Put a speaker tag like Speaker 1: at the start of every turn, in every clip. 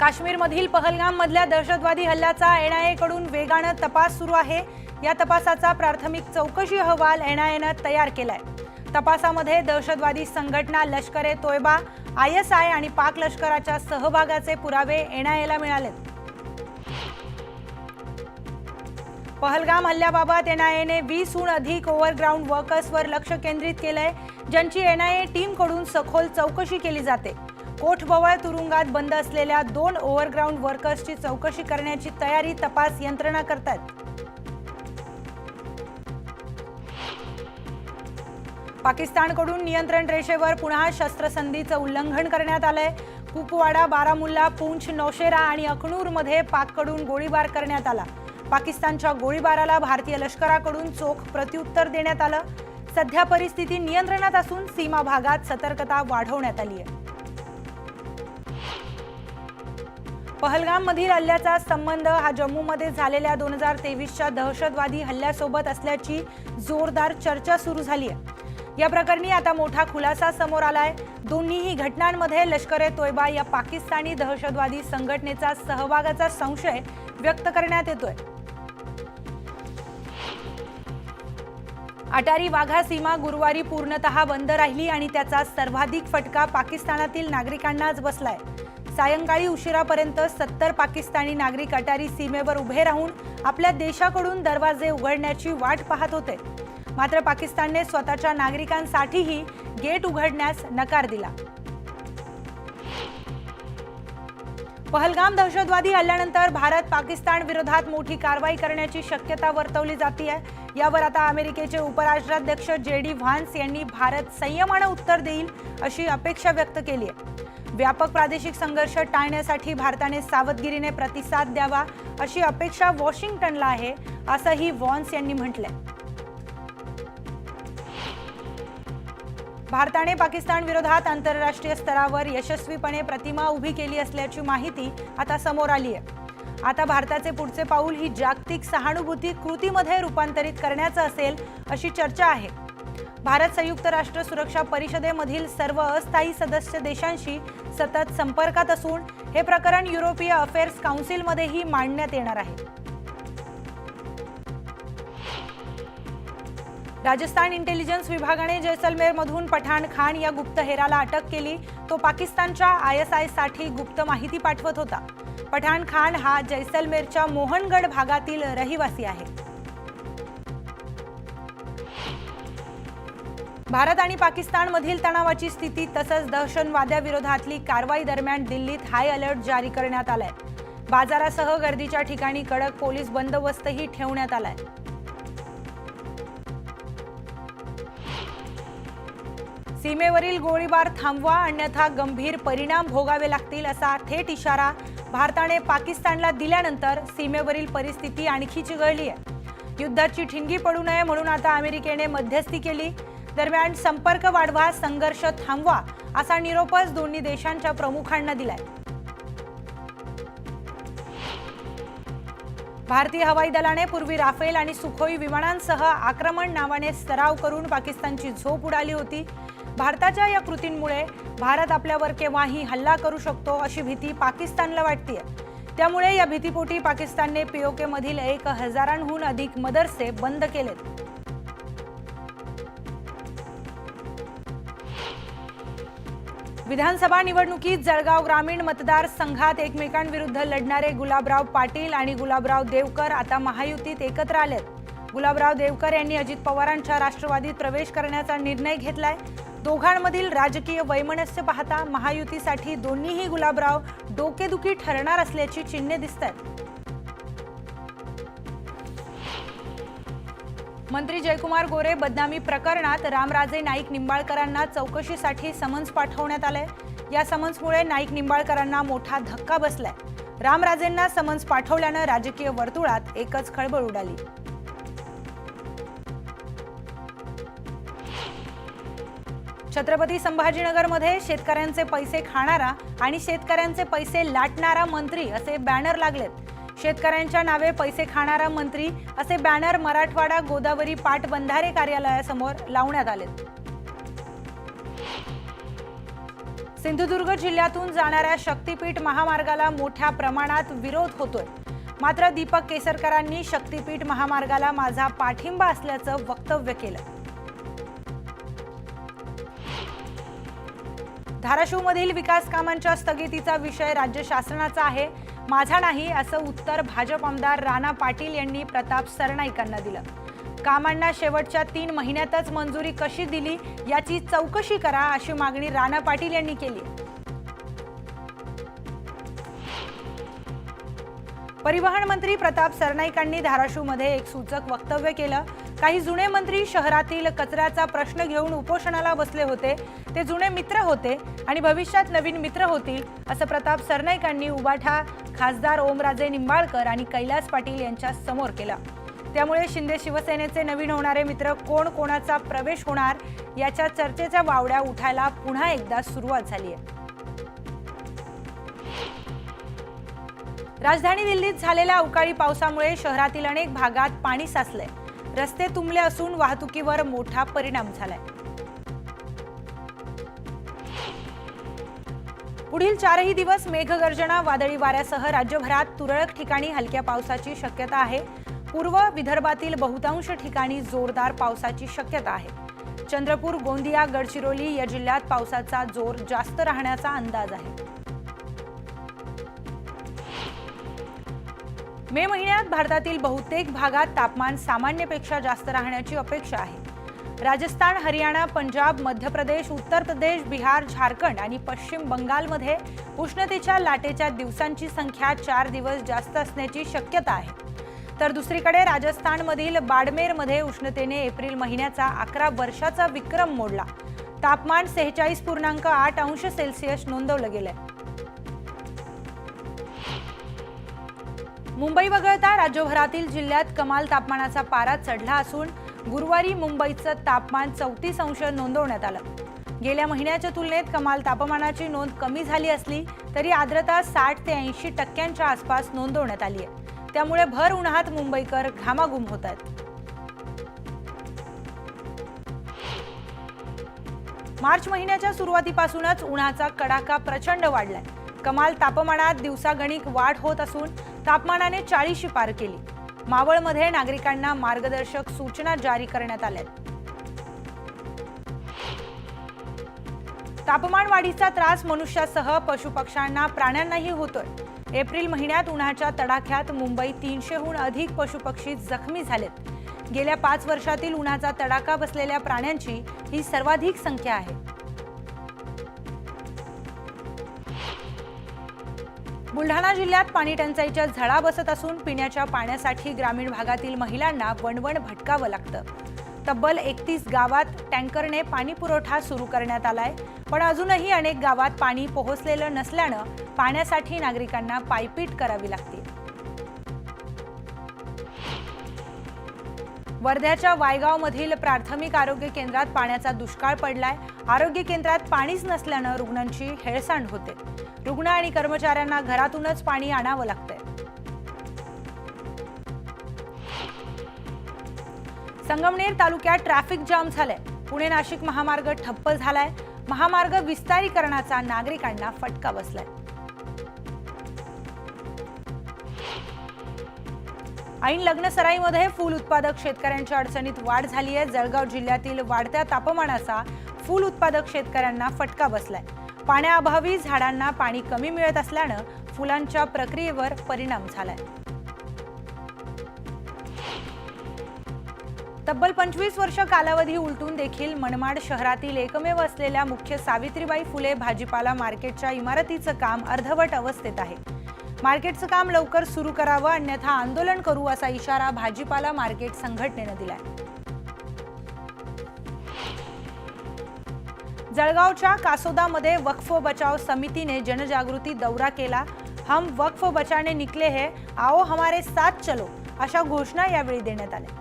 Speaker 1: काश्मीरमधील पहलगाममधल्या दहशतवादी हल्ल्याचा एनआयए कडून वेगाने तपास सुरू आहे। या तपासाचा प्राथमिक चौकशी अहवाल एनआयएनं तयार केलाय। तपासामध्ये दहशतवादी संघटना लष्कर-ए-तोयबा, आयएसआय आणि पाक लष्कराच्या सहभागाचे पुरावे एनआयएला मिळालेत। पहलगाम हल्ल्याबाबत एनआयएने 20हून अधिक ओव्हरग्राऊंड वर्कर्सवर लक्ष केंद्रित केलंय, ज्यांची एनआयए टीमकडून सखोल चौकशी केली जाते। कोठबवळ तुरुंगात बंद असलेल्या 2 ओव्हरग्राऊंड वर्कर्सची चौकशी करण्याची तयारी तपास यंत्रणा करतात। पाकिस्तानकडून नियंत्रण रेषेवर पुन्हा शस्त्रसंधीचं उल्लंघन करण्यात आलंय। कुपवाडा, बारामुल्ला, पूंछ, नौशेरा आणि अखनूरमध्ये पाककडून गोळीबार करण्यात आला। पाकिस्तानच्या गोळीबाराला भारतीय लष्कराकडून चोख प्रत्युत्तर देण्यात आलं। सध्या परिस्थिती नियंत्रणात असून सीमा भागात सतर्कता वाढवण्यात आली आहे। पहलगाममधील हल्ल्याचा संबंध हा जम्मूमध्ये झालेल्या 2023च्या दहशतवादी हल्ल्यासोबत असल्याची जोरदार चर्चा सुरू झाली आहे। या प्रकरणी आता मोठा खुलासा समोर आलाय। दोन्हीही घटनांमध्ये लष्कर-ए-तोयबा या पाकिस्तानी दहशतवादी संघटनेचा सहभागाचा संशय व्यक्त करण्यात येतोय। अटारी वाघा सीमा गुरुवारी पूर्णतः बंद राहिली आणि त्याचा सर्वाधिक फटका पाकिस्तानातील नागरिकांनाच बसलाय। सायंकाळी उशिरापर्यंत 70 पाकिस्तानी नागरिक अटारी सीमेवर उभे राहून आपल्या देशाकडून दरवाजे उघडण्याची वाट पाहत होते। मात्र पाकिस्तानने स्वतःच्या नागरिकांसाठीही गेट उघडण्यास नकार दिला। पहलगाम दहशतवादी हल्ल्यानंतर भारत पाकिस्तान विरोधात मोठी कारवाई करण्याची शक्यता वर्तवली जाते आहे। यावर आता अमेरिकेचे उपराष्ट्राध्यक्ष JD व्हान्स यांनी भारत संयमाने उत्तर देईल अशी अपेक्षा व्यक्त केली आहे। व्यापक प्रादेशिक संघर्ष टाळण्यासाठी भारताने सावधगिरीने प्रतिसाद द्यावा अशी अपेक्षा वॉशिंग्टनला आहे, असंही व्हान्स यांनी म्हटलंय। भारताने पाकिस्तान विरोधात आंतरराष्ट्रीय स्तरावर यशस्वीपणे प्रतिमा उभी केली असल्याची माहिती आता समोर आली आहे। आता भारताचे पुढचे पाऊल ही जागतिक सहानुभूती कृतीमध्ये रूपांतरित करण्याचं असेल अशी चर्चा आहे। भारत संयुक्त राष्ट्र सुरक्षा परिषदेमधील सर्व अस्थायी सदस्य देशांशी सतत संपर्कात असून हे प्रकरण युरोपीय अफेअर्स काउन्सिलमध्येही मांडण्यात येणार आहे। राजस्थान इंटेलिजन्स विभागाने जैसलमेरमधून पठाण खान या गुप्तहेराला अटक केली। तो पाकिस्तानच्या ISI साठी गुप्त माहिती पाठवत होता। पठाण खान हा जैसलमेरच्या मोहनगड भागातील रहिवासी आहे। भारत आणि पाकिस्तानमधील तणावाची स्थिती तसंच दहशतवाद्याविरोधातली कारवाई दरम्यान दिल्लीत हाय अलर्ट जारी करण्यात आलाय। बाजारासह गर्दीच्या ठिकाणी कडक पोलीस बंदोबस्तही ठेवण्यात आलाय। सीमेवरील गोळीबार थांबवा अन्यथा गंभीर परिणाम भोगावे लागतील असा थेट इशारा भारताने पाकिस्तानला दिल्यानंतर सीमेवरील परिस्थिती आणखी चिघळली आहे। युद्धाची ठिणगी पडू नये म्हणून आता अमेरिकेने मध्यस्थी केली। दरम्यान संपर्क वाढवा, संघर्ष थांबवा असा निरोपच दोन्ही देशांच्या प्रमुखांना दिलाय। भारतीय हवाई दलाने पूर्वी राफेल आणि सुखोई विमानांसह आक्रमण नावाने सराव करून पाकिस्तानची झोप उडाली होती। भारताच्या या कृतींमुळे भारत आपल्यावर केव्हाही हल्ला करू शकतो अशी भीती पाकिस्तानला वाटतेय। त्यामुळे या भीतीपोटी पाकिस्तानने POK मधील 1000हून अधिक मदरसे बंद केलेत। विधानसभा निवडणुकीत जळगाव ग्रामीण मतदारसंघात एकमेकांविरुद्ध लढणारे गुलाबराव पाटील आणि गुलाबराव देवकर आता महायुतीत एकत्र आलेत। गुलाबराव देवकर यांनी अजित पवारांच्या राष्ट्रवादीत प्रवेश करण्याचा निर्णय घेतलाय। दोघांमधील राजकीय वैमनस्य पाहता महायुतीसाठी दोन्हीही गुलाबराव डोकेदुखी ठरणार असल्याची चिन्हे दिसतात। मंत्री जयकुमार गोरे बदनामी प्रकरणात रामराजे नाईक निंबाळकरांना चौकशीसाठी समन्स पाठवण्यात आलंय। या समन्समुळे नाईक निंबाळकरांना मोठा धक्का बसलाय। रामराजेंना समन्स पाठवल्यानं राजकीय वर्तुळात एकच खळबळ उडाली। छत्रपती संभाजीनगरमध्ये शेतकऱ्यांचे पैसे खाणारा आणि शेतकऱ्यांचे पैसे लाटणारा मंत्री असे बॅनर लागलेत। शेतकऱ्यांच्या नावे पैसे खाणारा मंत्री असे बॅनर मराठवाडा गोदावरी पाटबंधारे कार्यालयासमोर लावण्यात आलेत। सिंधुदुर्ग जिल्ह्यातून जाणाऱ्या शक्तीपीठ महामार्गाला मोठ्या प्रमाणात विरोध होतोय. मात्र दीपक केसरकरांनी शक्तीपीठ महामार्गाला माझा पाठिंबा असल्याचं वक्तव्य केलं. धाराशिवमधील विकास कामांच्या स्थगितीचा विषय राज्य शासनाचा आहे, माझा नाही, असं उत्तर भाजप आमदार राणा पाटील यांनी प्रताप सरनाईकांना दिलं. कामांना शेवटच्या 3 महिन्यातच मंजुरी कशी दिली याची चौकशी करा, अशी मागणी राणा पाटील यांनी केली. परिवहन मंत्री प्रताप सरनाईकांनी धाराशिवमध्ये एक सूचक वक्तव्य केलं. काही जुने मंत्री शहरातील कचऱ्याचा प्रश्न घेऊन उपोषणाला बसले होते. ते जुने मित्र होते आणि भविष्यात नवीन मित्र होतील, असं प्रताप सरनाईकांनी उबाठा खासदार ओमराजे निंबाळकर आणि कैलास पाटील यांच्या समोर केलं. त्यामुळे शिंदे शिवसेनेचे नवीन होणारे मित्र कोण, कोणाचा प्रवेश होणार याच्या चर्चेच्या वावड्या उठायला पुन्हा एकदा सुरुवात झाली आहे. राजधानी दिल्लीत झालेल्या अवकाळी पावसामुळे शहरातील अनेक भागात पाणी साचलंय. रस्ते तुंबले असून वाहतुकीवर मोठा परिणाम झालाय. पुढील 4ही दिवस मेघगर्जना, वादळी वाऱ्यासह राज्यभरात तुरळक ठिकाणी हलक्या पावसाची शक्यता आहे. पूर्व विदर्भातील बहुतांश ठिकाणी जोरदार पावसाची शक्यता आहे. चंद्रपूर, गोंदिया, गडचिरोली या जिल्ह्यात पावसाचा जोर जास्त राहण्याचा अंदाज आहे. मे महिन्यात भारतातील बहुतेक भागात तापमान सामान्यपेक्षा जास्त राहण्याची अपेक्षा आहे. राजस्थान, हरियाणा, पंजाब, मध्य प्रदेश, उत्तर प्रदेश, बिहार, झारखंड आणि पश्चिम बंगालमध्ये उष्णतेच्या लाटेच्या दिवसांची संख्या 4 दिवस जास्त असण्याची शक्यता आहे. तर दुसरीकडे राजस्थानमधील बाडमेरमध्ये उष्णतेने एप्रिल महिन्याचा 11 वर्षाचा विक्रम मोडला. तापमान 46.8 अंश सेल्सिअस नोंदवलं गेलंय. मुंबई वगळता राज्यभरातील जिल्ह्यात कमाल तापमानाचा पारा चढला असून गुरुवारी मुंबईचं तापमान 34 अंश नोंदवण्यात आलं. गेल्या महिन्याच्या तुलनेत कमाल तापमानाची नोंद कमी झाली असली तरी आर्द्रता 60 ते 80% आसपास नोंदवण्यात आली आहे. त्यामुळे भर उन्हात मुंबईकर घामाघूम होत आहेत. मार्च महिन्याच्या सुरुवातीपासूनच उन्हाचा कडाका प्रचंड वाढलाय. कमाल तापमानात दिवसागणिक वाढ होत असून तापमानाने 40शी पार केली. मावळमध्ये नागरिकांना मार्गदर्शक सूचना जारी करण्यात आल्या. तापमान वाढीचा त्रास मनुष्यासह पशुपक्ष्यांना, प्राण्यांनाही होतोय. एप्रिल महिन्यात उन्हाच्या तडाख्यात मुंबईत 300हून अधिक पशुपक्षी जखमी झालेत. गेल्या 5 वर्षातील उन्हाचा तडाखा बसलेल्या प्राण्यांची ही सर्वाधिक संख्या आहे. बुलढाणा जिल्ह्यात पाणी टंचाईच्या झळा बसत असून पिण्याच्या पाण्यासाठी ग्रामीण भागातील महिलांना वणवण भटकावं लागतं. तब्बल 31 गावात टँकरने पाणी पुरवठा सुरू करण्यात आलाय, पण अजूनही अनेक गावात पाणी पोहोचलेलं नसल्यानं पाण्यासाठी नागरिकांना पायपीट करावी लागते. वर्ध्याच्या वायगावमधील प्राथमिक आरोग्य केंद्रात पाण्याचा दुष्काळ पडलाय. आरोग्य केंद्रात पाणीच नसल्यानं रुग्णांची हेळसांड होते. रुग्ण आणि कर्मचाऱ्यांना घरातूनच पाणी आणावं लागतंय. संगमनेर तालुक्यात ट्रॅफिक जाम झालाय. पुणे नाशिक महामार्ग ठप्प झालाय. महामार्ग विस्तारीकरणाचा नागरिकांना फटका बसलाय. ऐन लग्नसराईमध्ये फूल उत्पादक शेतकऱ्यांच्या अडचणीत वाढ झाली आहे. जळगाव जिल्ह्यातील वाढत्या तापमानाचा फूल उत्पादक शेतकऱ्यांना फटका बसलाय. पाण्याअभावी झाडांना पाणी कमी मिळत असल्यानं फुलांच्या प्रक्रियेवर परिणाम झालाय. तब्बल 25 वर्ष कालावधी उलटून देखील मनमाड शहरातील एकमेव असलेल्या मुख्य सावित्रीबाई फुले भाजीपाला मार्केटच्या इमारतीचं काम अर्धवट अवस्थेत आहे. मार्केटचं काम लवकर सुरू करावं, अन्यथा आंदोलन करू, असा इशारा भाजीपाला मार्केट संघटनेनं दिलाय. जळगावच्या कासोदामध्ये वक्फ बचाव समितीने जनजागृती दौरा केला. हम वक्फ बचाने निकले हैं, आओ हमारे साथ चलो, अशा घोषणा यावेळी देण्यात आल्या.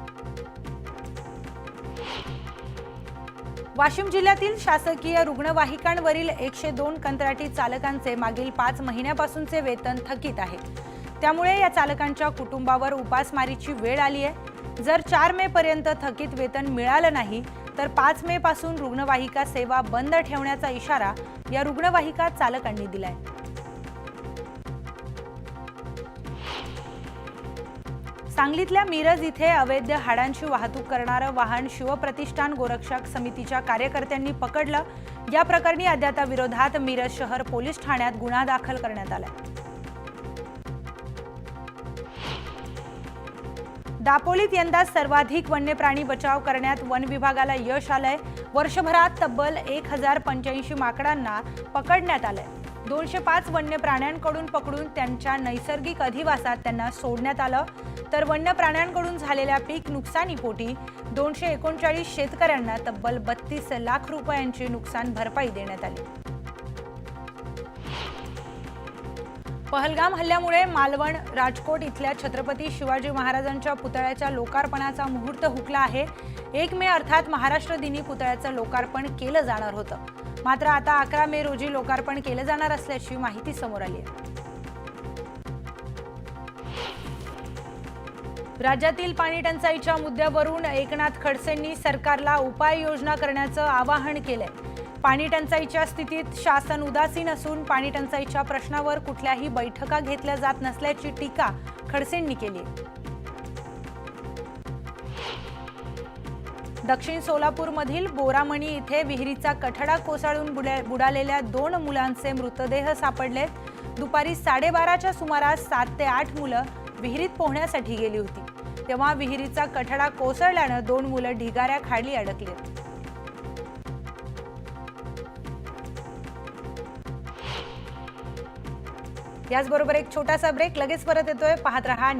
Speaker 1: वाशिम जिल्ह्यातील शासकीय रुग्णवाहिकांवरील 102 कंत्राटी चालकांचे मागील 5 महिन्यापासूनचे वेतन थकीत आहे. त्यामुळे या चालकांच्या कुटुंबावर उपासमारीची वेळ आली आहे. जर 4 मे पर्यंत थकीत वेतन मिळालं नाही तर 5 मे पासून रुग्णवाहिका सेवा बंद ठेवण्याचा इशारा या रुग्णवाहिका चालकांनी दिलाय। सांगलीतल्या मिरज इथे अवैध हाडांची वाहतूक करणारं वाहन शिवप्रतिष्ठान गोरक्षक समितीच्या कार्यकर्त्यांनी पकडलं। या प्रकरणी अज्ञाताविरोधात मिरज शहर पोलीस ठाण्यात गुन्हा दाखल करण्यात आलाय। दापोलीत यंदा सर्वाधिक वन्य प्राणी बचाव करण्यात वन विभागाला यश आलंय। वर्षभरात तब्बल 1085 माकडांना पकडण्यात आलंय। 205 वन्य प्राण्यांकडून पकडून त्यांच्या नैसर्गिक अधिवासात त्यांना सोडण्यात आलं। तर वन्य प्राण्यांकडून झालेल्या पीक नुकसानीपोटी 239 शेतकऱ्यांना तब्बल 32 लाख रुपयांची नुकसान भरपाई देण्यात आली। पहलगाम हल्ल्यामुळे मालवण राजकोट इथल्या छत्रपती शिवाजी महाराजांच्या पुतळ्याच्या लोकार्पणाचा मुहूर्त हुकला आहे। 1 मे अर्थात महाराष्ट्र दिनी पुतळ्याचं लोकार्पण केलं जाणार होतं, मात्र आता 11 मे रोजी लोकार्पण केलं जाणार असल्याची माहिती समोर आली आहे। राज्यातील पाणी टंचाईच्या मुद्द्यावरून एकनाथ खडसेंनी सरकारला उपाययोजना करण्याचं आवाहन केलंय। पाणी टंचाईच्या स्थितीत शासन उदासीन असून पाणी टंचाईच्या प्रश्नावर कुठल्याही बैठका घेतल्या जात नसल्याची टीका खडसेंनी केली। दक्षिण सोलापूरमधील बोरामणी इथे विहिरीचा कठडा कोसळून बुडालेल्या 2 मुलांचे मृतदेह सापडले। दुपारी 12:30च्या सुमारास 7 ते 8 मुलं विहिरीत पोहण्यासाठी गेली होती, तेव्हा विहिरीचा कठडा कोसळल्यानं 2 मुलं ढिगाऱ्याखाली अडकली। याचबरोबर एक छोटासा ब्रेक, लगेच परत येतोय, पाहत रहा।